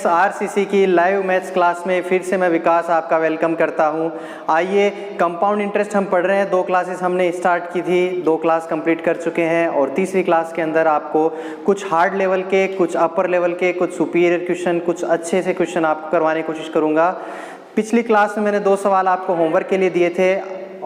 Friends, RCC की live maths class में फिर से मैं विकास आपका वेलकम करता हूं। आइए, कंपाउंड इंटरेस्ट हम पढ़ रहे हैं। 2 क्लासेस हमने स्टार्ट की थी, 2 क्लास कंप्लीट कर चुके हैं और तीसरी क्लास के अंदर आपको कुछ हार्ड लेवल के, कुछ अपर लेवल के, कुछ सुपीरियर क्वेश्चन, कुछ अच्छे से क्वेश्चन आपको करवाने की कोशिश करूँगा। पिछली क्लास में मैंने 2 सवाल आपको होमवर्क के लिए दिए थे।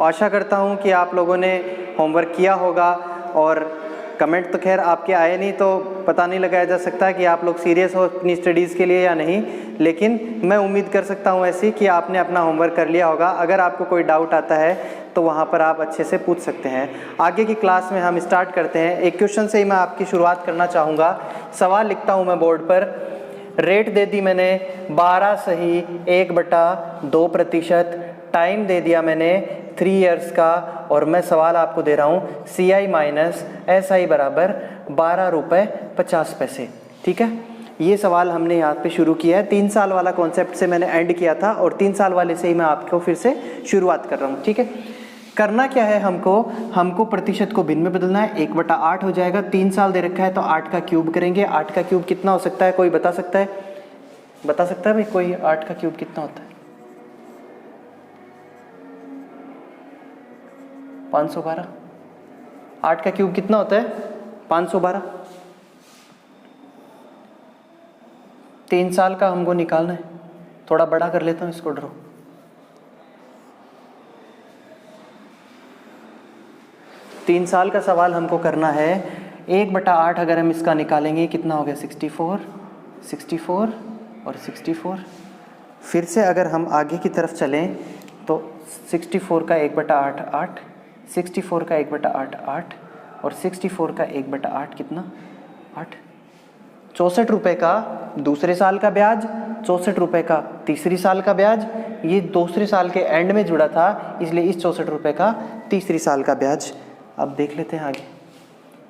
आशा करता हूँ कि आप लोगों ने होमवर्क किया होगा और कमेंट तो खैर आपके आए नहीं, तो पता नहीं लगाया जा सकता कि आप लोग सीरियस हो अपनी स्टडीज़ के लिए या नहीं, लेकिन मैं उम्मीद कर सकता हूँ ऐसी कि आपने अपना होमवर्क कर लिया होगा। अगर आपको कोई डाउट आता है तो वहाँ पर आप अच्छे से पूछ सकते हैं। आगे की क्लास में हम स्टार्ट करते हैं। एक क्वेश्चन से ही मैं आपकी शुरुआत करना चाहूँगा। सवाल लिखता हूँ मैं बोर्ड पर। रेट दे दी मैंने 12 सही 1/2%। टाइम दे दिया मैंने 3 इयर्स का और मैं सवाल आपको दे रहा हूँ CI माइनस SI बराबर 12 रुपये 50 पैसे। ठीक है, ये सवाल हमने यहाँ पे शुरू किया है। 3 साल वाला कॉन्सेप्ट से मैंने एंड किया था और 3 साल वाले से ही मैं आपको फिर से शुरुआत कर रहा हूँ। ठीक है, करना क्या है हमको प्रतिशत को भिन्न में बदलना है। 1/8 हो जाएगा। 3 साल दे रखा है तो 8 का क्यूब करेंगे। 8 का क्यूब कितना हो सकता है, कोई बता सकता है? बता सकता है भाई कोई? 8 का क्यूब कितना होता है? 512। 8 का क्यूब कितना होता है? 512। 3 साल का हमको निकालना है। थोड़ा बड़ा कर लेता हूँ इसको, ड्रॉ। तीन साल का सवाल हमको करना है। 1/8 अगर हम इसका निकालेंगे कितना हो गया? 64 और 64। फिर से अगर हम आगे की तरफ चलें तो 64 का 1/8 8, 64 का 1/8 8 और 64 का 1/8 कितना? 8। 64 रुपये का दूसरे साल का ब्याज, 64 रुपये का तीसरी साल का ब्याज। ये दूसरे साल के एंड में जुड़ा था, इसलिए इस 64 रुपये का तीसरी साल का ब्याज। अब देख लेते हैं आगे।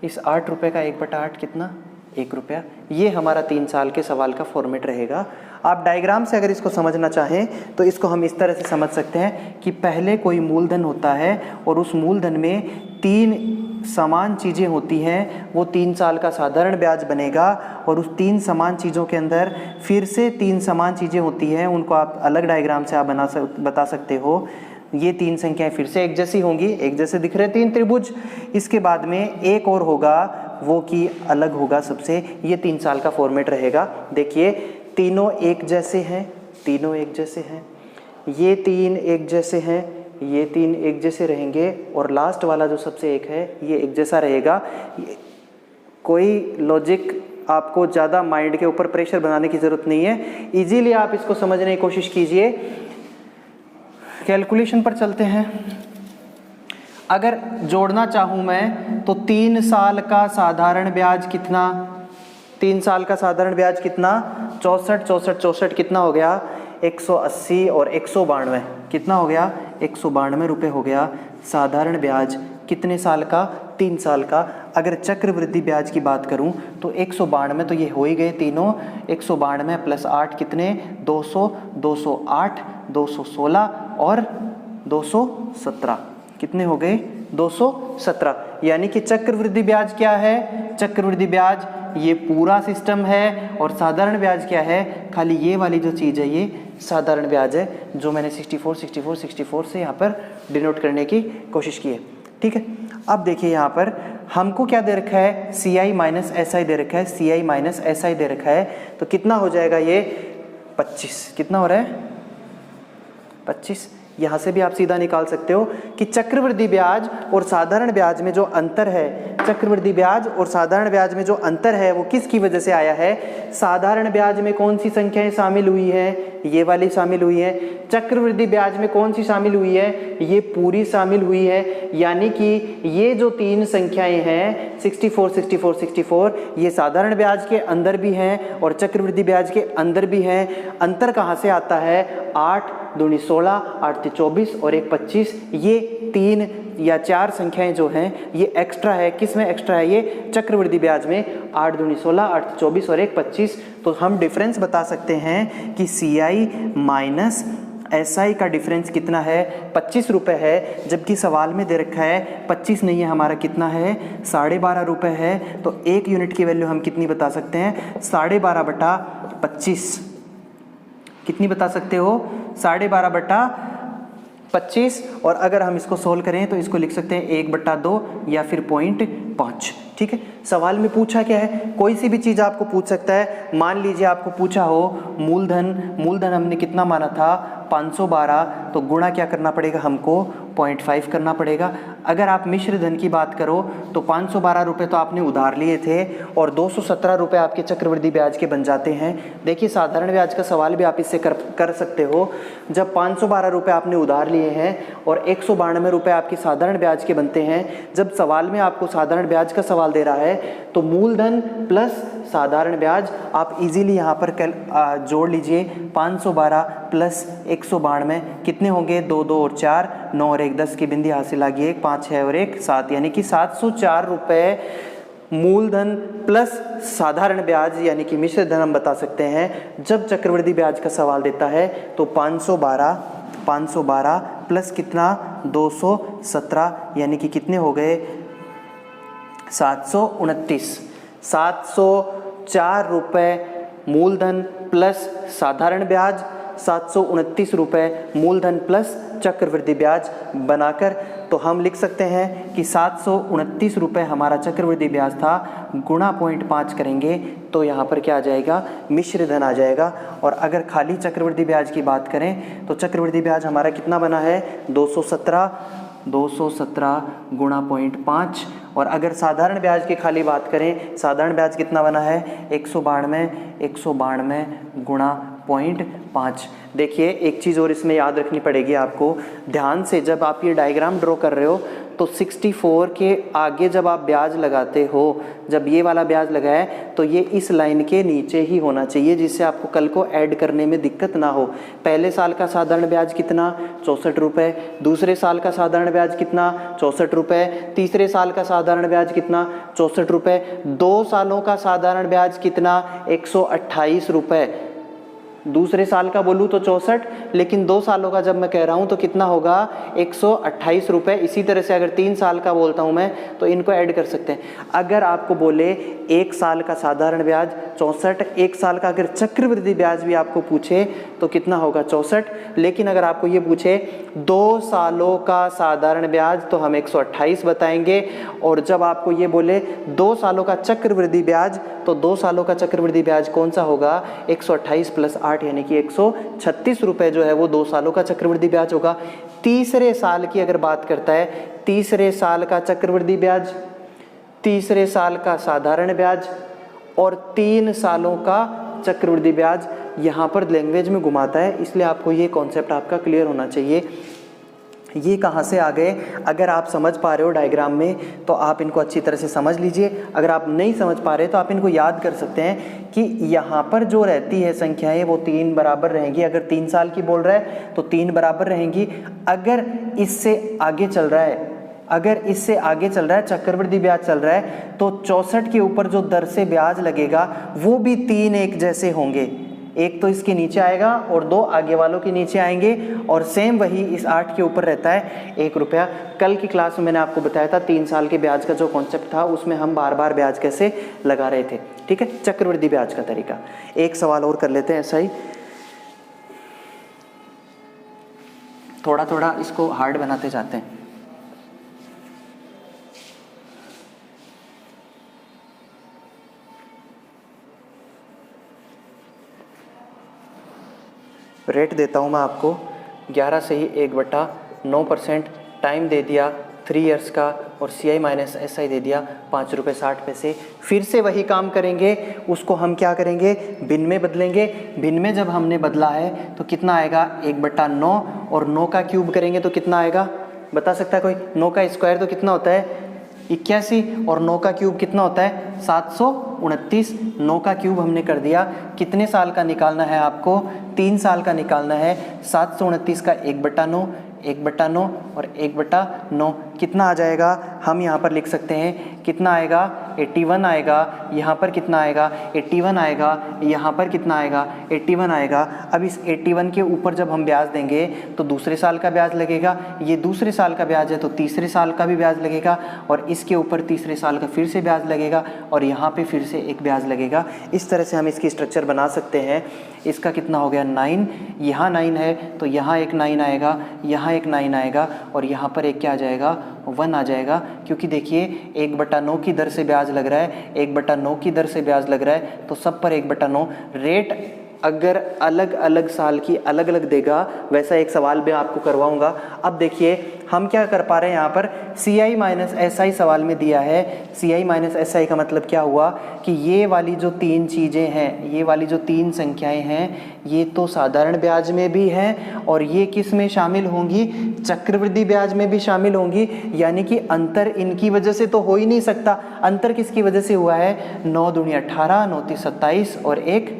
इस 8 रुपये का 1/8 कितना? 1 रुपया। ये हमारा 3 साल के सवाल का फॉर्मेट रहेगा। आप डायग्राम से अगर इसको समझना चाहें तो इसको हम इस तरह से समझ सकते हैं कि पहले कोई मूलधन होता है और उस मूलधन में 3 समान चीज़ें होती हैं। वो 3 साल का साधारण ब्याज बनेगा और उस 3 समान चीज़ों के अंदर फिर से 3 समान चीज़ें होती हैं। उनको आप अलग डायग्राम से आप बता सकते हो। ये 3 संख्याएं फिर से एक जैसी होंगी, एक जैसे दिख रहे 3 त्रिभुज। इसके बाद में एक और होगा, वो कि अलग होगा सबसे। ये 3 साल का फॉर्मेट रहेगा। देखिए, तीनों एक जैसे हैं, तीनों एक जैसे हैं, ये 3 एक जैसे हैं, ये 3 एक जैसे रहेंगे और लास्ट वाला जो सबसे एक है ये एक जैसा रहेगा। कोई लॉजिक आपको ज़्यादा माइंड के ऊपर प्रेशर बनाने की ज़रूरत नहीं है। इजीली आप इसको समझने की कोशिश कीजिए। कैलकुलेशन पर चलते हैं। अगर जोड़ना चाहूँ मैं तो 3 साल का साधारण ब्याज कितना? 3 साल का साधारण ब्याज कितना? 64 कितना हो गया? 180 और 192 कितना हो गया? 192 रुपये हो गया साधारण ब्याज। कितने साल का? 3 साल का। अगर चक्रवृद्धि ब्याज की बात करूं तो 192 तो ये हो ही गए तीनों। 192 प्लस 8 कितने? 200, 208, 216 और 217। कितने हो गए? 217। यानी कि चक्रवृद्धि ब्याज क्या है? चक्रवृद्धि ब्याज ये पूरा सिस्टम है और साधारण ब्याज क्या है? खाली ये वाली जो चीज़ है ये साधारण ब्याज है, जो मैंने 64 से यहाँ पर डिनोट करने की कोशिश की है। ठीक है, अब देखिए यहाँ पर हमको क्या दे रखा है? CI माइनस SI दे रखा है। CI माइनस SI दे रखा है तो कितना हो जाएगा ये? 25। कितना हो रहा है? 25। यहाँ से भी आप सीधा निकाल सकते हो कि चक्रवृद्धि ब्याज और साधारण ब्याज में जो अंतर है, चक्रवृद्धि ब्याज और साधारण ब्याज में जो अंतर है वो किसकी वजह से आया है? साधारण ब्याज में कौन सी संख्याएं शामिल हुई है? ये वाली शामिल हुई है। चक्रवृद्धि ब्याज में कौन सी शामिल हुई है? ये पूरी शामिल हुई है। यानी कि ये जो 3 संख्याएं हैं 64 ये साधारण ब्याज के अंदर भी हैं और चक्रवृद्धि ब्याज के अंदर भी हैं। अंतर कहाँ से आता है? 8 दूनी 16, 8 24 और 1 25। ये 3 या 4 संख्याएं जो हैं ये एक्स्ट्रा है। किस में एक्स्ट्रा है? ये चक्रवृद्धि ब्याज में। 8 दूनी 16, 8 24 और 1 25। तो हम डिफरेंस बता सकते हैं कि CI माइनस SI का डिफरेंस कितना है? 25 रुपये है, जबकि सवाल में दे रखा है 25 नहीं है, हमारा कितना है? 12.5 रुपये है। तो 1 यूनिट की वैल्यू हम कितनी बता सकते हैं? 12.5/25। कितनी बता सकते हो? 12.5/25। और अगर हम इसको सोल्व करें तो इसको लिख सकते हैं 1/2 या फिर 0.5। ठीक है, सवाल में पूछा क्या है, कोई सी भी चीज़ आपको पूछ सकता है। मान लीजिए आपको पूछा हो मूलधन हमने कितना माना था 512, तो गुणा क्या करना पड़ेगा हमको 0.5 करना पड़ेगा। अगर आप मिश्र धन की बात करो तो 512 रुपये तो आपने उधार लिए थे और 217 रुपये आपके चक्रवृद्धि ब्याज के बन जाते हैं। देखिए साधारण ब्याज का सवाल भी आप इससे कर सकते हो। जब 512 रुपये आपने उधार लिए हैं और 192 रुपये आपके साधारण ब्याज के बनते हैं, जब सवाल में आपको साधारण ब्याज का सवाल दे रहा है तो मूलधन प्लस साधारण ब्याज आप इजीली यहाँ पर जोड़ लीजिए। 512 प्लस 192 कितने होंगे? 2 2 और 4 9 और 1 10 की बिंदी हासिल आ गई, 1 5 6 और 1 7, यानी कि 704 रुपये मूलधन प्लस साधारण ब्याज यानी कि मिश्र धन हम बता सकते हैं। जब चक्रवृद्धि ब्याज का सवाल देता है तो 512 प्लस कितना 217 यानी कि कितने हो गए 729। 704 रुपये मूलधन प्लस साधारण ब्याज, 729 रुपये मूलधन प्लस चक्रवृद्धि ब्याज बनाकर तो हम लिख सकते हैं कि 729 रुपये हमारा चक्रवृद्धि ब्याज था, गुणा 0.5 करेंगे तो यहाँ पर क्या आ जाएगा? मिश्र धन आ जाएगा। और अगर खाली चक्रवृद्धि ब्याज की बात करें तो चक्रवृद्धि ब्याज हमारा कितना बना है? 217 गुणा 0.5। और अगर साधारण ब्याज की खाली बात करें, साधारण ब्याज कितना बना है? 192 गुणा 0.5। देखिए एक चीज़ और इसमें याद रखनी पड़ेगी आपको, ध्यान से जब आप ये डायग्राम ड्रॉ कर रहे हो तो 64 के आगे जब आप ब्याज लगाते हो, जब ये वाला ब्याज लगाए तो ये इस लाइन के नीचे ही होना चाहिए, जिससे आपको कल को ऐड करने में दिक्कत ना हो। पहले साल का साधारण ब्याज कितना? 64 रुपये। दूसरे साल का साधारण ब्याज कितना? 64 रुपये। तीसरे साल का साधारण ब्याज कितना? 64 रुपये। 2 सालों का साधारण ब्याज कितना? 128 रुपये। दूसरे साल का बोलूँ तो 64, लेकिन 2 सालों का जब मैं कह रहा हूँ तो कितना होगा? 128 रुपये। इसी तरह से अगर 3 साल का बोलता हूँ मैं तो इनको ऐड कर सकते हैं। अगर आपको बोले 1 साल का साधारण ब्याज 64, 1 साल का अगर चक्रवृद्धि ब्याज भी आपको पूछे तो कितना होगा? 64। लेकिन अगर आपको ये पूछे 2 सालों का साधारण ब्याज तो हम 128 बताएंगे। और जब आपको ये बोले 2 सालों का चक्रवृद्धि ब्याज तो 2 सालों का चक्रवृद्धि ब्याज कौन सा होगा? 128 प्लस 8 यानी कि 136 रुपये जो है वो 2 सालों का चक्रवृद्धि ब्याज होगा। तीसरे साल की अगर बात करता है, तीसरे साल का चक्रवृद्धि ब्याज, तीसरे साल का साधारण ब्याज और 3 सालों का चक्रवृद्धि ब्याज, यहाँ पर लैंग्वेज में घुमाता है, इसलिए आपको ये कॉन्सेप्ट आपका क्लियर होना चाहिए। ये कहाँ से आ गए? अगर आप समझ पा रहे हो डायग्राम में तो आप इनको अच्छी तरह से समझ लीजिए। अगर आप नहीं समझ पा रहे तो आप इनको याद कर सकते हैं कि यहाँ पर जो रहती है संख्याएं वो 3 बराबर रहेंगी। अगर 3 साल की बोल रहा है तो 3 बराबर रहेंगी। अगर इससे आगे चल रहा है, चक्रवृद्धि ब्याज चल रहा है तो 64 के ऊपर जो दर से ब्याज लगेगा वो भी 3 एक जैसे होंगे। एक तो इसके नीचे आएगा और 2 आगे वालों के नीचे आएंगे। और सेम वही इस 8 के ऊपर रहता है 1 रुपया। कल की क्लास में मैंने आपको बताया था 3 साल के ब्याज का जो कॉन्सेप्ट था उसमें हम बार बार ब्याज कैसे लगा रहे थे। ठीक है, चक्रवृद्धि ब्याज का तरीका। एक सवाल और कर लेते हैं ऐसा ही, थोड़ा थोड़ा इसको हार्ड बनाते जाते हैं। रेट देता हूँ मैं आपको 11 से ही 1/9%, टाइम दे दिया 3 इयर्स का और CI माइनस SI दे दिया 5 रुपये 60 पैसे। फिर से वही काम करेंगे, उसको हम क्या करेंगे? भिन्न में बदलेंगे। भिन्न में जब हमने बदला है तो कितना आएगा? 1/9 और 9 का क्यूब करेंगे तो कितना आएगा? बता सकता है कोई? 9 का स्क्वायर तो कितना होता है? 81 और 9 का क्यूब कितना होता है? 729। 9 का क्यूब हमने कर दिया। कितने साल का निकालना है आपको? 3 साल का निकालना है। 729 का 1/9 और 1/9 कितना आ जाएगा? हम यहाँ पर लिख सकते हैं कितना आएगा? 81 आएगा। यहाँ पर कितना आएगा? 81 आएगा। यहाँ पर कितना आएगा? 81 आएगा। अब इस 81 के ऊपर जब हम ब्याज देंगे तो दूसरे साल का ब्याज लगेगा। ये दूसरे साल का ब्याज है तो तीसरे साल का भी ब्याज लगेगा और इसके ऊपर तीसरे साल का फिर से ब्याज लगेगा और यहाँ पे फिर से एक ब्याज लगेगा। इस तरह से हम इसकी स्ट्रक्चर बना सकते हैं। इसका कितना हो गया 9, यहाँ 9 है तो यहाँ एक 9 आएगा, यहाँ एक 9 आएगा और यहाँ पर एक क्या आ जाएगा 1 आ जाएगा, क्योंकि देखिए 1/9 की दर से ब्याज लग रहा है, 1/9 की दर से ब्याज लग रहा है तो सब पर 1/9। रेट अगर अलग अलग साल की अलग अलग देगा, वैसा एक सवाल भी आपको करवाऊंगा। अब देखिए हम क्या कर पा रहे हैं, यहाँ पर CI माइनस SI सवाल में दिया है। CI माइनस SI का मतलब क्या हुआ कि ये वाली जो 3 चीज़ें हैं, ये वाली जो 3 संख्याएं हैं, ये तो साधारण ब्याज में भी हैं और ये किस में शामिल होंगी, चक्रवृद्धि ब्याज में भी शामिल होंगी। यानी कि अंतर इनकी वजह से तो हो ही नहीं सकता। अंतर किसकी वजह से हुआ है, 9 दूनी 18, 9 तीस 27 और 1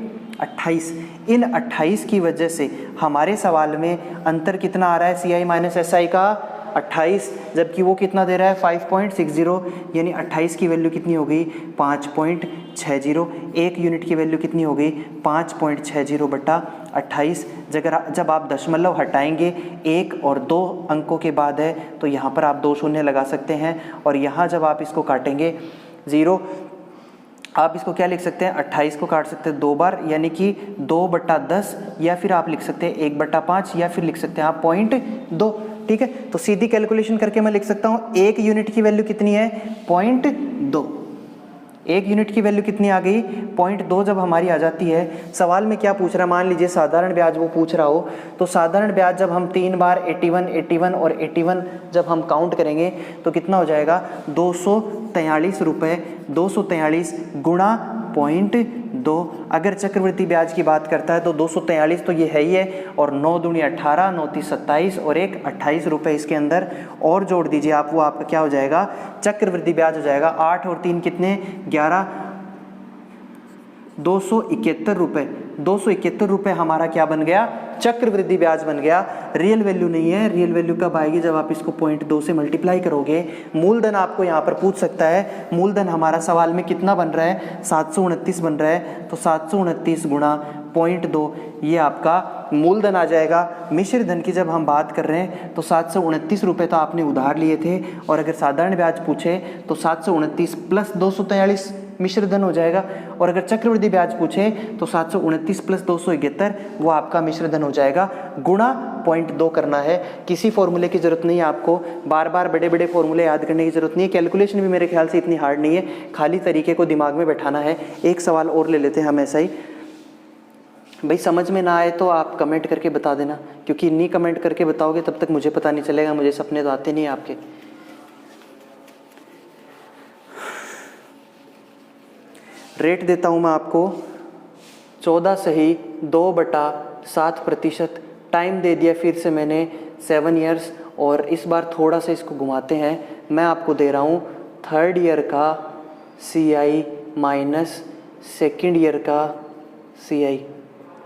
28। इन 28 की वजह से हमारे सवाल में अंतर कितना आ रहा है CI माइनस SI का 28, जबकि वो कितना दे रहा है 5.60, यानी 28 की वैल्यू कितनी हो गई 5.60। 1 यूनिट की वैल्यू कितनी हो गई 5.60/28। जब आप दशमलव हटाएंगे 1 और 2 अंकों के बाद है तो यहाँ पर आप 2 शून्य लगा सकते हैं और यहाँ जब आप इसको काटेंगे 0, आप इसको क्या लिख सकते हैं 28 को काट सकते हैं 2 बार, यानी कि 2/10, या फिर आप लिख सकते हैं 1/5, या फिर लिख सकते हैं आप 0.2। ठीक है, तो सीधी कैलकुलेशन करके मैं लिख सकता हूँ 1 यूनिट की वैल्यू कितनी है 0.2। 1 यूनिट की वैल्यू कितनी आ गई 0.2 जब हमारी आ जाती है। सवाल में क्या पूछ रहा है, मान लीजिए साधारण ब्याज वो पूछ रहा हो, तो साधारण ब्याज जब हम 3 बार 81, 81 और 81 जब हम काउंट करेंगे तो कितना हो जाएगा 243 रुपये। 243 गुणा 0.2। अगर चक्रवृद्धि ब्याज की बात करता है तो 243 तो ये है ही है, और 9 दूनी 18, 9 तीस 27 और 1 28 रुपये इसके अंदर और जोड़ दीजिए आप, वो आपका क्या हो जाएगा चक्रवृद्धि ब्याज हो जाएगा। 8 और 3 कितने 11, 271 रुपये। 271 रुपये हमारा क्या बन गया चक्रवृद्धि ब्याज बन गया। रियल वैल्यू नहीं है, रियल वैल्यू कब आएगी जब आप इसको 0.2 से मल्टीप्लाई करोगे। मूलधन आपको यहाँ पर पूछ सकता है, मूलधन हमारा सवाल में कितना बन रहा है 729 बन रहा है, तो 729 गुणा 0.2 ये आपका मूलधन आ जाएगा। मिश्र धन की जब हम बात कर रहे हैं तो 729 रुपये तो आपने उधार लिए थे, और अगर साधारण ब्याज पूछे तो 729 प्लस 243 मिश्र धन हो जाएगा, और अगर चक्रवृद्धि ब्याज पूछे तो 729 प्लस 271 वो आपका मिश्र धन हो जाएगा। गुणा 0.2 करना है। किसी फॉर्मूले की जरूरत नहीं है आपको, बार बार बड़े बड़े फॉर्मूले याद करने की जरूरत नहीं है। कैलकुलेशन भी मेरे ख्याल से इतनी हार्ड नहीं है, खाली तरीके को दिमाग में बैठाना है। एक सवाल और ले लेते हैं हम ऐसा ही। भाई समझ में ना आए तो आप कमेंट करके बता देना, क्योंकि नहीं कमेंट करके बताओगे तब तक मुझे पता नहीं चलेगा, मुझे सपने तो आते नहीं आपके। रेट देता हूँ मैं आपको 14 सही 2/7%। टाइम दे दिया फिर से मैंने 7 ईयर्स, और इस बार थोड़ा सा इसको घुमाते हैं। मैं आपको दे रहा हूँ 3rd ईयर का CI माइनस 2nd ईयर का CI।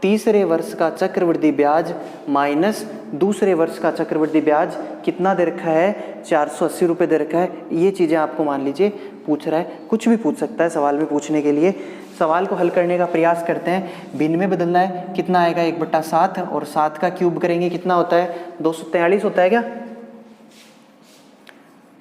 तीसरे वर्ष का चक्रवृद्धि ब्याज माइनस दूसरे वर्ष का चक्रवृद्धि ब्याज कितना दे रखा है 480 रुपये दे रखा है। ये चीज़ें आपको मान लीजिए पूछ रहा है, कुछ भी पूछ सकता है सवाल में पूछने के लिए। सवाल को हल करने का प्रयास करते हैं। भिन्न में बदलना है, कितना आएगा 1/7, और 7 का क्यूब करेंगे कितना होता है 243 होता है क्या,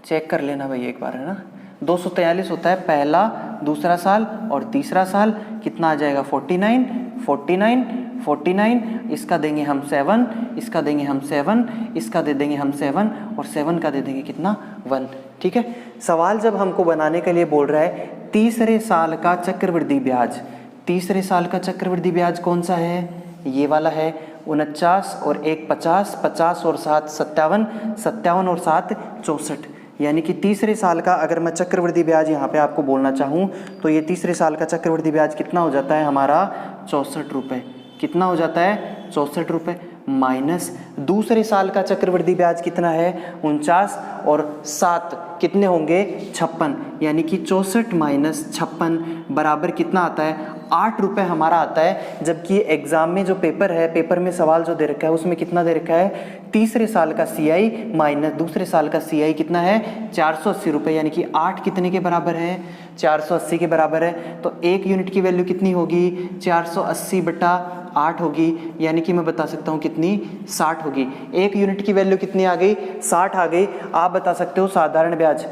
चेक कर लेना भाई एक बार, है ना। 243 होता है पहला, दूसरा साल और तीसरा साल। कितना आ जाएगा 49, 49, 49। इसका देंगे हम 7, इसका देंगे हम 7, इसका दे देंगे हम 7, और 7 का दे देंगे कितना 1। ठीक है, सवाल जब हमको बनाने के लिए बोल रहा है तीसरे साल का चक्रवृद्धि ब्याज, तीसरे साल का चक्रवृद्धि ब्याज कौन सा है, ये वाला है 49 और 1 50, 50 और 7 57, 57 और 7 64। यानी कि तीसरे साल का अगर मैं चक्रवृद्धि ब्याज यहाँ पे आपको बोलना चाहूँ तो ये तीसरे साल का चक्रवृद्धि ब्याज कितना हो जाता है हमारा 64 रुपये। कितना हो जाता है 64 रुपये, माइनस दूसरे साल का चक्रवृद्धि ब्याज कितना है 49, और 7 कितने होंगे 56। यानी कि 64 माइनस 56 बराबर कितना आता है 8 रुपये हमारा आता है। जबकि एग्जाम में जो पेपर है, पेपर में सवाल जो दे रखा है उसमें कितना दे रखा है तीसरे साल का CI माइनस दूसरे साल का CI कितना है 480 रुपये। यानी कि 8 कितने के बराबर है 480 के बराबर है। तो 1 यूनिट की वैल्यू कितनी होगी 480/8 होगी। यानी कि मैं बता सकता हूँ कितनी 60 होगी। 1 यूनिट की वैल्यू कितनी आ गई 60 आ गई। आप बता सकते हो साधारण ब्याज,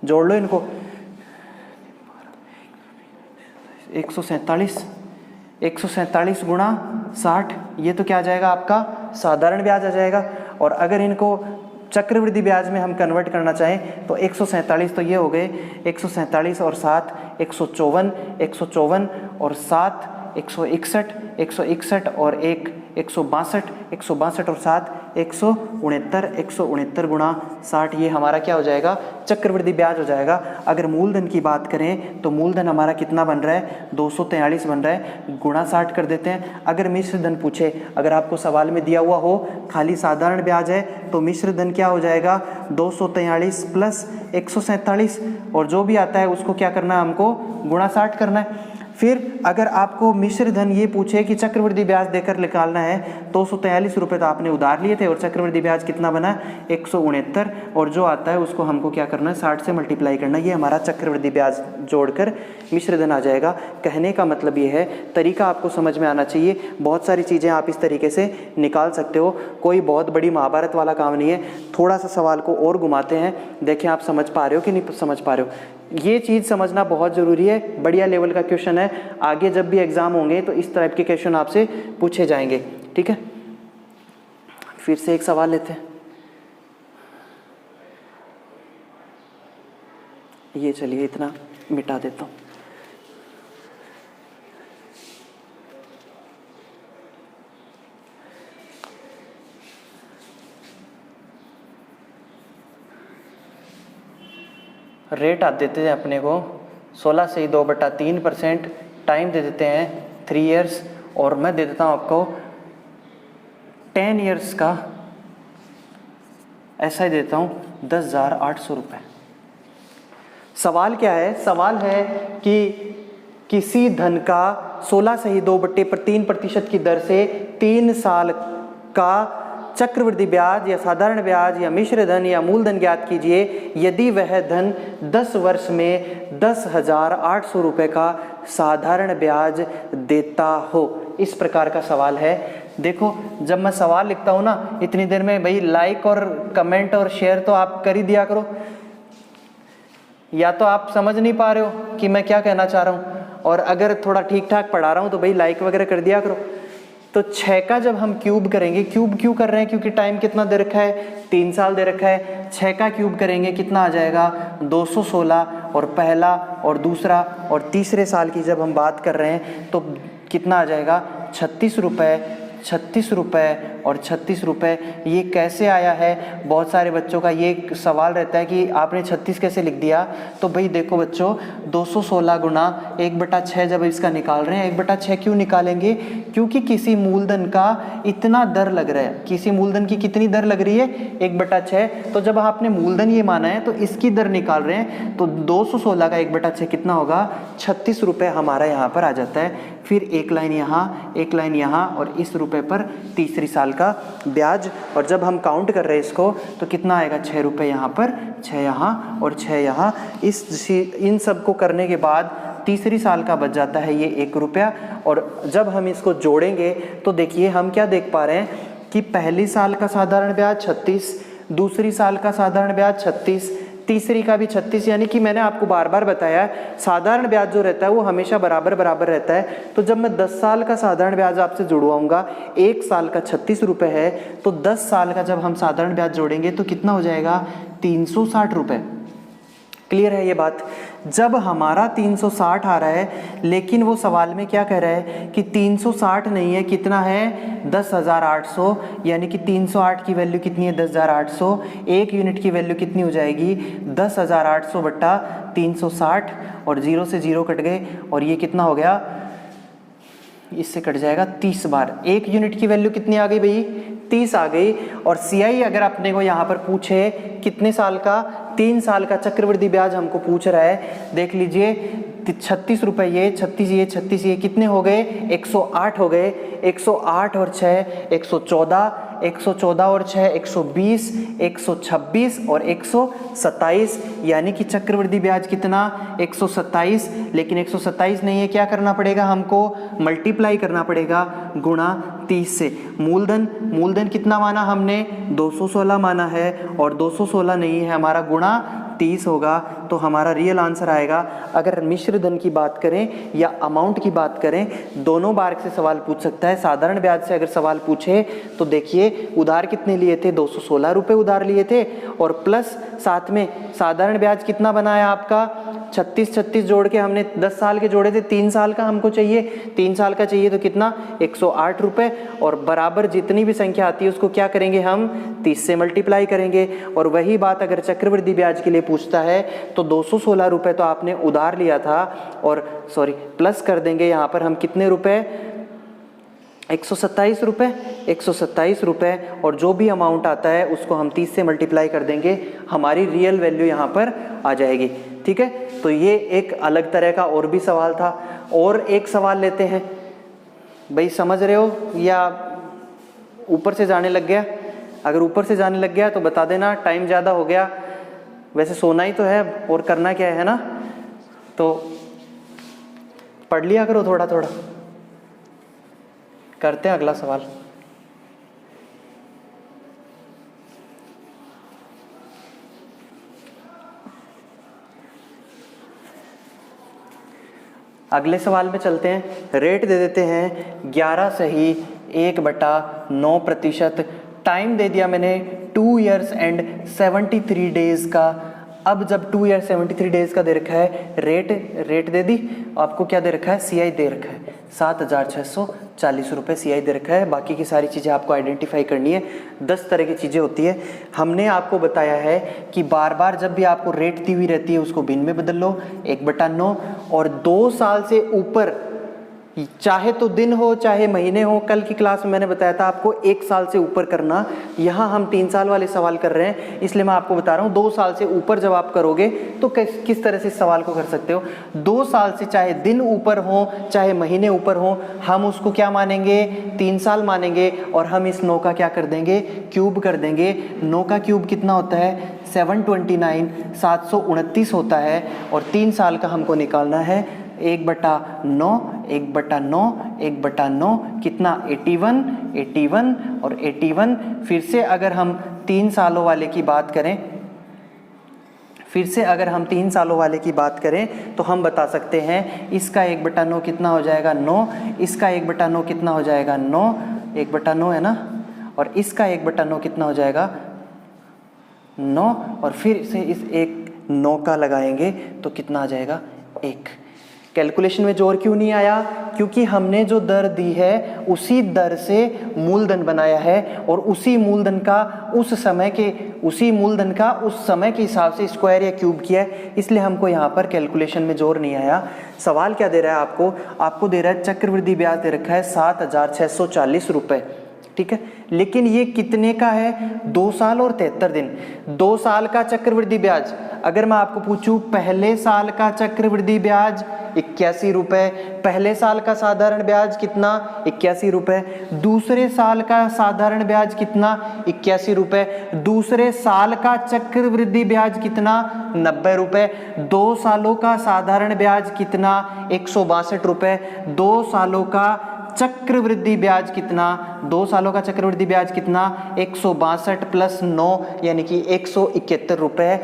जोड़ लो इनको, 147 147 गुणा 60, ये तो क्या आ जाएगा आपका साधारण ब्याज आ जाएगा। और अगर इनको चक्रवृद्धि ब्याज में हम कन्वर्ट करना चाहें तो 147 तो ये हो गए, 147 और 7 154, 154 और 7 161, 161 और 1 162, 162 और 7 169, 169 गुणा 60, ये हमारा क्या हो जाएगा चक्रवृद्धि ब्याज हो जाएगा। अगर मूलधन की बात करें तो मूलधन हमारा कितना बन रहा है 243 बन रहा है, गुणा 60 कर देते हैं। अगर मिश्र धन पूछे, अगर आपको सवाल में दिया हुआ हो खाली साधारण ब्याज है तो मिश्र धन क्या हो जाएगा 243 प्लस 147, और जो भी आता है उसको क्या करना है हमको गुणा 60 करना है। फिर अगर आपको मिश्र धन ये पूछे कि चक्रवृद्धि ब्याज देकर निकालना है, 243 रुपये तो आपने उधार लिए थे और चक्रवृद्धि ब्याज कितना बना 169, और जो आता है उसको हमको क्या करना है 60 से मल्टीप्लाई करना है, ये हमारा चक्रवृद्धि ब्याज जोड़कर मिश्र धन आ जाएगा। कहने का मतलब ये है, तरीका आपको समझ में आना चाहिए। बहुत सारी चीज़ें आप इस तरीके से निकाल सकते हो, कोई बहुत बड़ी महाभारत वाला काम नहीं है। थोड़ा सा सवाल को और घुमाते हैं, देखें आप समझ पा रहे हो कि नहीं समझ पा रहे हो। ये चीज़ समझना बहुत ज़रूरी है, बढ़िया लेवल का क्वेश्चन है। आगे जब भी एग्जाम होंगे तो इस टाइप के क्वेश्चन आपसे पूछे जाएंगे, ठीक है। फिर से एक सवाल लेते हैं, ये चलिए इतना मिटा देता हूँ। रेट आप देते हैं अपने को 16 से 2/3%, टाइम दे देते हैं 3 इयर्स, और मैं दे देता हूँ आपको 10 इयर्स का ऐसा ही देता हूँ 10,800 रुपये। सवाल क्या है, सवाल है कि किसी धन का 16 से ही 2/3% की दर से 3 साल का चक्रवृद्धि ब्याज या साधारण ब्याज या मिश्र धन या मूलधन ज्ञात कीजिए यदि वह धन 10 वर्ष में 10,800 रुपये का साधारण ब्याज देता हो। इस प्रकार का सवाल है। देखो जब मैं सवाल लिखता हूँ ना, इतनी देर में भाई लाइक और कमेंट और शेयर तो आप कर ही दिया करो, या तो आप समझ नहीं पा रहे हो कि मैं क्या कहना चाह रहा हूँ, और अगर थोड़ा ठीक ठाक पढ़ा रहा हूँ तो भाई लाइक वगैरह कर दिया करो। तो 6 का जब हम क्यूब करेंगे, क्यूब क्यों कर रहे हैं क्योंकि टाइम कितना दे रखा है 3 साल दे रखा है। 6 का क्यूब करेंगे कितना आ जाएगा 216, और पहला और दूसरा और तीसरे साल की जब हम बात कर रहे हैं तो कितना आ जाएगा 36 रुपये, 36 रुपये और 36 रुपये। ये कैसे आया है, बहुत सारे बच्चों का ये सवाल रहता है कि आपने 36 कैसे लिख दिया। तो भाई देखो बच्चों 216 गुना 1/6 जब इसका निकाल रहे हैं, 1/6 क्यों निकालेंगे, क्योंकि किसी मूलधन का इतना दर लग रहा है। किसी मूलधन की कितनी दर लग रही है 1/6, तो जब आपने मूलधन ये माना है तो इसकी दर निकाल रहे हैं, तो 216 का 1/6 कितना होगा 36 रुपये हमारा यहाँ पर आ जाता है। फिर एक लाइन यहाँ, एक लाइन यहाँ, और इस रुपये पर तीसरी साल का ब्याज। और जब हम काउंट कर रहे हैं इसको तो कितना आएगा 6 रुपये यहाँ पर, 6 यहाँ और 6 यहाँ। इन सब को करने के बाद तीसरी साल का बच जाता है ये 1 रुपया। और जब हम इसको जोड़ेंगे तो देखिए हम क्या देख पा रहे हैं कि पहली साल का साधारण ब्याज 36, दूसरी साल का साधारण ब्याज 36, तीसरी का भी 36। यानी कि मैंने आपको बार बार बताया साधारण ब्याज जो रहता है वो हमेशा बराबर बराबर रहता है। तो जब मैं 10 साल का साधारण ब्याज आपसे जुड़वाऊंगा, 1 साल का 36 रुपये है, तो 10 साल का जब हम साधारण ब्याज जोड़ेंगे तो कितना हो जाएगा 360 रुपये। क्लियर है ये बात। जब हमारा 360 आ रहा है, लेकिन वो सवाल में क्या कह रहा है कि 360 नहीं है, कितना है 10,800, यानी कि 308 की वैल्यू कितनी है 10,800। 1 यूनिट की वैल्यू कितनी हो जाएगी 10,800 बट्टा 360, और 0 से 0 कट गए, और ये कितना हो गया, इससे कट जाएगा 30 बार। 1 यूनिट की वैल्यू कितनी आ गई भाई 30 आ गई। और CI अगर अपने को यहाँ पर पूछे कितने साल का, 3 साल का चक्रवृद्धि ब्याज हमको पूछ रहा है, देख लीजिए 36 रुपये ये, 36 ये, 36 ये, कितने हो गए 108 हो गए। 108 और 6 114, 114 और 6 120, 126 और 127, यानी कि चक्रवृद्धि ब्याज कितना 127। लेकिन 127 नहीं है, क्या करना पड़ेगा हमको मल्टीप्लाई करना पड़ेगा गुणा 30 से। मूलधन कितना माना हमने 216 माना है, और 216 नहीं है हमारा, गुणा 30 होगा। तो हमारा रियल आंसर आएगा, अगर मिश्र धन की बात करें या अमाउंट की बात करें, दोनों मार्ग से सवाल पूछ सकता है। साधारण ब्याज से अगर सवाल पूछे तो देखिए उधार कितने लिए थे, 216 रुपये उधार लिए थे, और प्लस साथ में साधारण ब्याज कितना बनाया आपका 36 जोड़ के हमने 10 साल के जोड़े थे, 3 साल का हमको चाहिए, 3 साल का चाहिए तो कितना 108 रुपये, और बराबर जितनी भी संख्या आती है उसको क्या करेंगे हम 30 से मल्टीप्लाई करेंगे। और वही बात अगर चक्रवृद्धि ब्याज के लिए पूछता है तो 216 रुपये तो आपने उधार लिया था, और सॉरी प्लस कर देंगे यहाँ पर हम कितने रुपए 127 रुपये, 127 रुपये, और जो भी अमाउंट आता है उसको हम 30 से मल्टीप्लाई कर देंगे, हमारी रियल वैल्यू यहाँ पर आ जाएगी। ठीक है, तो ये एक अलग तरह का और भी सवाल था। और एक सवाल लेते हैं, भाई समझ रहे हो या ऊपर से जाने लग गया? अगर ऊपर से जाने लग गया तो बता देना, टाइम ज़्यादा हो गया, वैसे सोना ही तो है और करना क्या है ना, तो पढ़ लिया करो थोड़ा थोड़ा। करते हैं अगला सवाल। अगले सवाल में चलते हैं। रेट दे देते हैं 11 सही 1/9%। टाइम दे दिया मैंने 2 ईयर्स एंड 73 डेज का। अब जब 2 ईयर 73 डेज का दे रखा है, रेट दे दी, आपको क्या दे रखा है, CI दे रखा है 7,640 रुपये CI दे रखा है। बाकी की सारी चीज़ें आपको आइडेंटिफाई करनी है। 10 तरह की चीज़ें होती है। हमने आपको बताया है कि बार बार जब भी आपको रेट दी हुई रहती है उसको भिन्न में बदल लो 1/9, और 2 साल से ऊपर चाहे तो दिन हो चाहे महीने हो। कल की क्लास में मैंने बताया था आपको 1 साल से ऊपर करना, यहाँ हम 3 साल वाले सवाल कर रहे हैं इसलिए मैं आपको बता रहा हूँ 2 साल से ऊपर जब आप करोगे तो किस तरह से इस सवाल को कर सकते हो। 2 साल से चाहे दिन ऊपर हो चाहे महीने ऊपर हो, हम उसको क्या मानेंगे, 3 साल मानेंगे, और हम इस 9 का क्या कर देंगे, क्यूब कर देंगे। 9 का क्यूब कितना होता है 729, 729 होता है, और 3 साल का हमको निकालना है 1/9 कितना 81 और 81। फिर से अगर हम 3 सालों वाले की बात करें तो हम बता सकते हैं इसका 1/9 कितना हो जाएगा 9, इसका 1/9 कितना हो जाएगा 9, 1/9 है ना, और इसका 1/9 कितना हो जाएगा 9, और फिर से इस 9 का लगाएंगे तो कितना आ जाएगा 1। कैलकुलेशन में जोर क्यों नहीं आया, क्योंकि हमने जो दर दी है उसी दर से मूलधन बनाया है, और उसी मूलधन का उस समय के हिसाब से स्क्वायर या क्यूब किया है, इसलिए हमको यहाँ पर कैलकुलेशन में जोर नहीं आया। सवाल क्या दे रहा है आपको दे रहा है चक्रवृद्धि ब्याज दे रखा है 7,640 रुपये। ठीक है, लेकिन ये कितने का है, 2 साल और 73 दिन। 2 साल का चक्रवृद्धि ब्याज, अगर मैं आपको पूछूं पहले साल का चक्रवृद्धि ब्याज 81 रुपये, पहले साल का साधारण ब्याज कितना 81 रुपये, दूसरे साल का साधारण ब्याज कितना 81 रुपये, दूसरे साल का चक्रवृद्धि ब्याज कितना 90 रुपये, 2 सालों का साधारण ब्याज कितना 162 रुपये, 2 सालों का चक्रवृद्धि ब्याज कितना, 2 सालों का चक्रवृद्धि ब्याज कितना 162 प्लस 9 यानी कि 171 रुपये।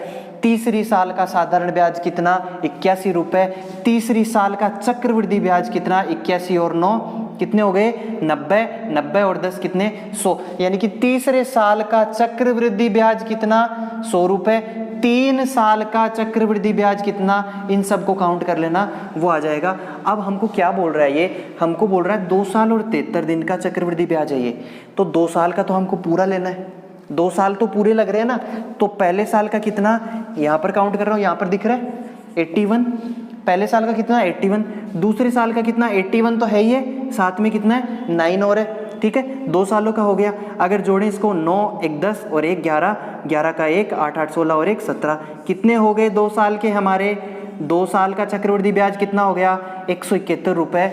तीसरी साल का साधारण ब्याज कितना 81 रुपये, तीसरी साल का चक्रवृद्धि ब्याज कितना 81 और 9 कितने हो गए 90 और 10 कितने 100, यानी कि तीसरे साल का चक्रवृद्धि ब्याज कितना 100 रुपये, 3 साल का चक्रवृद्धि ब्याज कितना, इन सब को काउंट कर लेना वो आ जाएगा। अब हमको क्या बोल रहा है ये, हमको बोल रहा है 2 साल और 73 दिन का चक्रवृद्धि ब्याज है ये, तो 2 साल का तो हमको पूरा लेना है, 2 साल तो पूरे लग रहे हैं ना, तो पहले साल का कितना यहाँ पर काउंट कर रहा हूँ, यहाँ पर दिख रहा है 81, पहले साल का कितना 81, दूसरे साल का कितना 81 तो है ही है, साथ में कितना है 9 और है। ठीक है, 2 सालों का हो गया। अगर जोड़ें इसको 9 1 10 और 1 11, 11 का 1 8 8 16 और 1 17, कितने हो गए 2 साल के हमारे, 2 साल का चक्रवृद्धि ब्याज कितना हो गया 171 रुपये।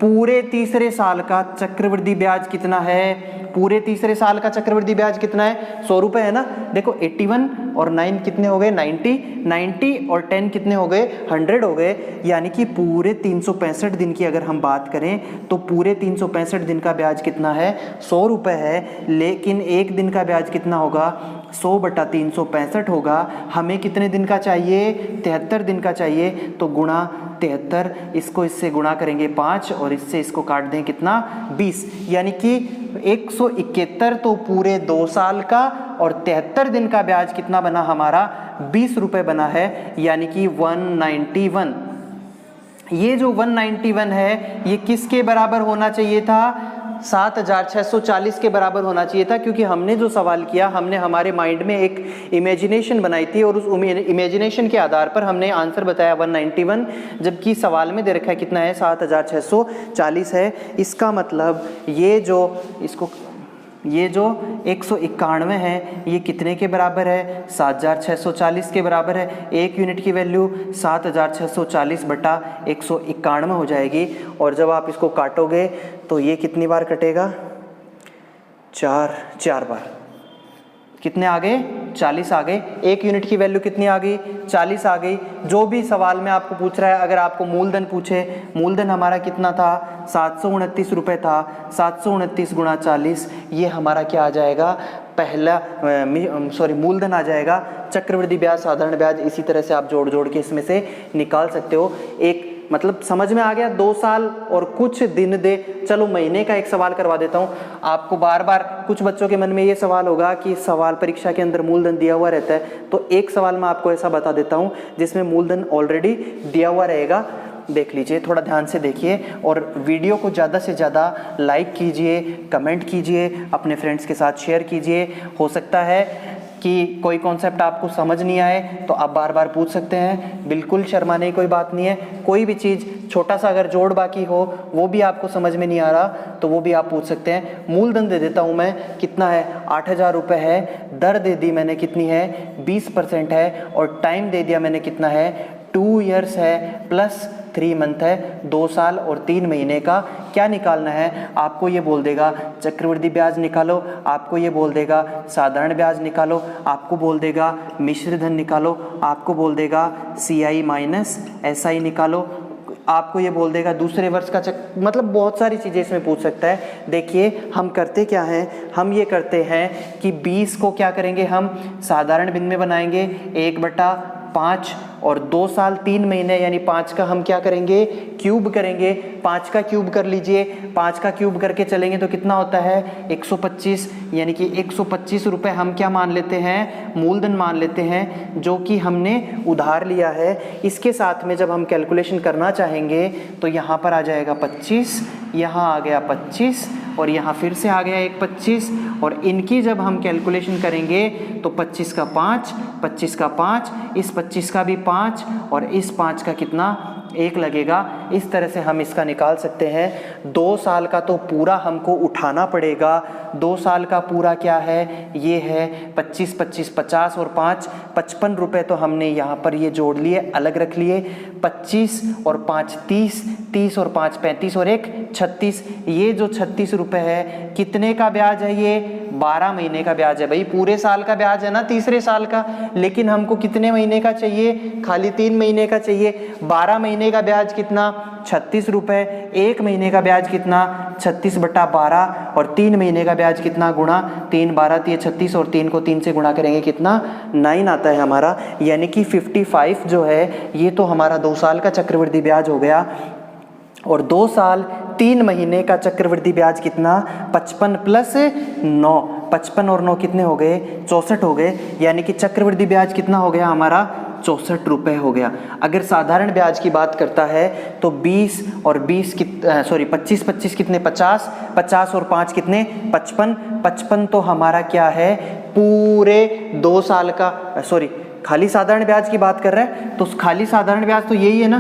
पूरे तीसरे साल का चक्रवृद्धि ब्याज कितना है? पूरे तीसरे साल का चक्रवृद्धि ब्याज कितना है? 100 रुपए है ना। देखो 81 और 9 कितने हो गए? 90 और 10 कितने हो गए? 100 हो गए। यानी कि पूरे 365 दिन की अगर हम बात करें तो पूरे 365 दिन का ब्याज कितना है? 100 रुपए है। लेकिन एक दिन का ब्याज कितना होगा? 100/365 होगा। हमें कितने दिन का चाहिए? 73 दिन का चाहिए। तो गुणा 73, इसको इससे गुणा करेंगे 5 और इससे इसको काट दें कितना? 20। यानी कि 171 तो पूरे 2 साल का और 73 दिन का ब्याज कितना बना हमारा? 20 रुपए बना है। यानी कि 191। ये जो 191 है ये किसके बराबर होना चाहिए था? 7640 के बराबर होना चाहिए था, क्योंकि हमने जो सवाल किया हमने हमारे माइंड में एक इमेजिनेशन बनाई थी और उस इमेजिनेशन के आधार पर हमने आंसर बताया 191, जबकि सवाल में दे रखा है कितना है? 7640 है। इसका मतलब ये जो 191 है ये कितने के बराबर है? 7640 के बराबर है। एक यूनिट की वैल्यू 7640/191 हो जाएगी। और जब आप इसको काटोगे तो ये कितनी बार कटेगा? 4 बार। कितने आ गए? 40 आ गए। एक यूनिट की वैल्यू कितनी आ गई? 40 आ गई। जो भी सवाल में आपको पूछ रहा है, अगर आपको मूलधन पूछे, मूलधन हमारा कितना था? 729 रुपये था। 729 गुणा 40, ये हमारा क्या आ जाएगा? पहला मूलधन आ जाएगा। चक्रवृद्धि ब्याज, साधारण ब्याज इसी तरह से आप जोड़ के इसमें से निकाल सकते हो। एक मतलब समझ में आ गया? 2 साल और कुछ दिन दे। चलो महीने का एक सवाल करवा देता हूँ आपको। बार बार कुछ बच्चों के मन में ये सवाल होगा कि सवाल परीक्षा के अंदर मूलधन दिया हुआ रहता है, तो एक सवाल मैं आपको ऐसा बता देता हूँ जिसमें मूलधन ऑलरेडी दिया हुआ रहेगा। देख लीजिए, थोड़ा ध्यान से देखिए और वीडियो को ज़्यादा से ज़्यादा लाइक कीजिए, कमेंट कीजिए, अपने फ्रेंड्स के साथ शेयर कीजिए। हो सकता है कि कोई कॉन्सेप्ट आपको समझ नहीं आए तो आप बार बार पूछ सकते हैं। बिल्कुल शर्माने की कोई बात नहीं है। कोई भी चीज़ छोटा सा अगर जोड़ बाकी हो, वो भी आपको समझ में नहीं आ रहा तो वो भी आप पूछ सकते हैं। मूलधन दे देता हूँ मैं, कितना है? 8000 रुपये है। दर दे दी मैंने कितनी है? 20% है। और टाइम दे दिया मैंने कितना है? 2 ईयर्स है प्लस 3 मंथ है। 2 साल और 3 महीने का क्या निकालना है? आपको ये बोल देगा चक्रवृद्धि ब्याज निकालो, आपको ये बोल देगा साधारण ब्याज निकालो, आपको बोल देगा मिश्र धन निकालो, आपको बोल देगा CI माइनस SI निकालो, आपको ये बोल देगा दूसरे वर्ष का मतलब बहुत सारी चीज़ें इसमें पूछ सकता है। देखिए हम करते क्या हैं, हम ये करते हैं कि 20 को क्या करेंगे? हम साधारण भिन्न में बनाएंगे 1/5 और 2 साल 3 महीने यानी 5 का हम क्या करेंगे? क्यूब करेंगे। 5 का क्यूब कर लीजिए। 5 का क्यूब करके चलेंगे तो कितना होता है? 125। यानी कि 125 रुपये हम क्या मान लेते हैं? मूलधन मान लेते हैं, जो कि हमने उधार लिया है। इसके साथ में जब हम कैलकुलेशन करना चाहेंगे तो यहाँ पर आ जाएगा 25, यहाँ आ गया 25 और यहाँ फिर से आ गया एक 25, और इनकी जब हम कैलकुलेशन करेंगे तो 25 का 5, 25 का 5, इस 25 का भी 5 और इस 5 का कितना? 1 लगेगा। इस तरह से हम इसका निकाल सकते हैं। 2 साल का तो पूरा हमको उठाना पड़ेगा। 2 साल का पूरा क्या है? ये है 25, 25, 50 और 5 55 रुपये तो हमने यहाँ पर ये जोड़ लिए, अलग रख लिए। 25 और 5 30, 30 और 5 35 और 1 36। ये जो 36 रुपये है कितने का ब्याज है? ये 12 महीने का ब्याज है। भाई पूरे साल का ब्याज है ना तीसरे साल का, लेकिन हमको कितने महीने का चाहिए? खाली 3 महीने का चाहिए। 12 महीने का ब्याज कितना? 36 रुपये। 1 महीने का ब्याज कितना? 36/12 और 3 महीने का ब्याज कितना? गुणा 3 12 3 36 और 3 को 3 से गुणा करेंगे कितना? 9 आता है हमारा। यानी कि 55 जो है ये तो हमारा 2 साल का चक्रवृद्धि ब्याज हो गया। और 2 साल 3 महीने का चक्रवृद्धि ब्याज कितना? 55 + 9, 55 और 9 कितने हो गए? 64 हो गए। यानी कि चक्रवृद्धि ब्याज कितना हो गया हमारा? 64 रुपये हो गया। अगर साधारण ब्याज की बात करता है तो 20 और 25 25 कितने? 50, 50 और 5 कितने? 55, 55 तो हमारा क्या है? पूरे 2 साल का खाली साधारण ब्याज की बात कर रहे हैं तो खाली साधारण ब्याज तो यही है ना।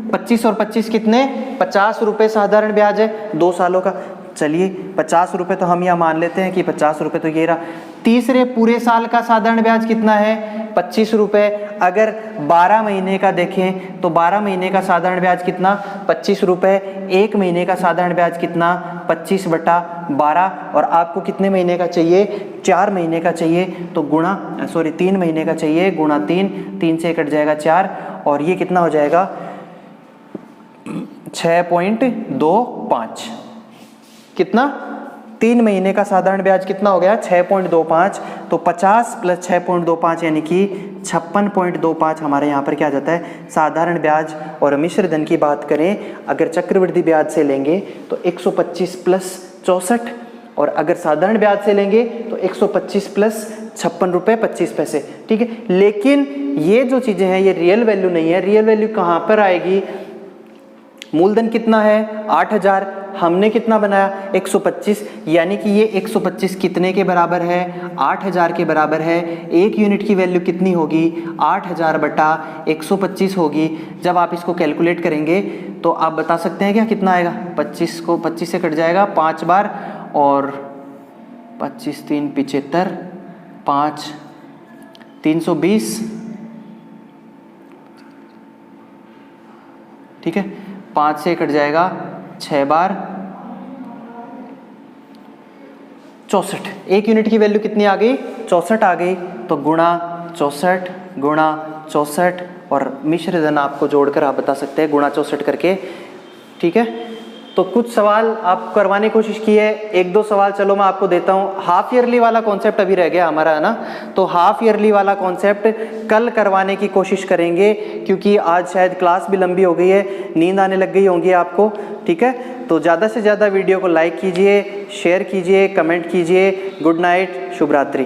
25 और 25 कितने? 50 रुपये साधारण ब्याज है 2 सालों का। चलिए 50 रुपये तो हम यहाँ मान लेते हैं कि 50 रुपये तो ये रहा। तीसरे पूरे साल का साधारण ब्याज कितना है 25 रुपये। अगर 12 महीने का देखें तो 12 महीने का साधारण ब्याज कितना 25 रुपये। एक महीने का साधारण ब्याज कितना 25/12। और आपको कितने महीने का चाहिए 4 महीने का चाहिए, तो गुणा 3 महीने का चाहिए, गुणा 3 से कट जाएगा 4 और ये कितना हो जाएगा 6.25। कितना 3 महीने का साधारण ब्याज कितना हो गया 6.25। तो 50 + 6.25 यानी कि 56.25 हमारे यहाँ पर क्या आ जाता है साधारण ब्याज। और मिश्र धन की बात करें अगर चक्रवृद्धि ब्याज से लेंगे तो 125 + 64 और अगर साधारण ब्याज से लेंगे तो 125 + 56 रुपये 25 पैसे। ठीक है, लेकिन ये जो चीज़ें हैं ये रियल वैल्यू नहीं है। रियल वैल्यू कहाँ पर आएगी, मूलधन कितना है 8000, हमने कितना बनाया 125, यानी कि ये 125 कितने के बराबर है 8000 के बराबर है। एक यूनिट की वैल्यू कितनी होगी 8000/125 होगी। जब आप इसको कैलकुलेट करेंगे तो आप बता सकते हैं क्या कितना आएगा। 25 को 25 से कट जाएगा 5 बार और 25 3 75 5 320। ठीक है, 5 से कट जाएगा 6 बार 64। एक यूनिट की वैल्यू कितनी आ गई 64 आ गई। तो गुणा 64 गुणा 64 और मिश्र धन आपको जोड़कर आप बता सकते हैं गुणा 64 करके। ठीक है, तो कुछ सवाल आप करवाने की कोशिश की है, 1-2 सवाल चलो मैं आपको देता हूँ। हाफ ईयरली वाला कॉन्सेप्ट अभी रह गया हमारा, है ना, तो हाफ ईयरली वाला कॉन्सेप्ट कल करवाने की कोशिश करेंगे क्योंकि आज शायद क्लास भी लंबी हो गई है, नींद आने लग गई होंगी आपको। ठीक है, तो ज़्यादा से ज़्यादा वीडियो को लाइक कीजिए, शेयर कीजिए, कमेंट कीजिए। गुड नाइट, शुभ रात्रि।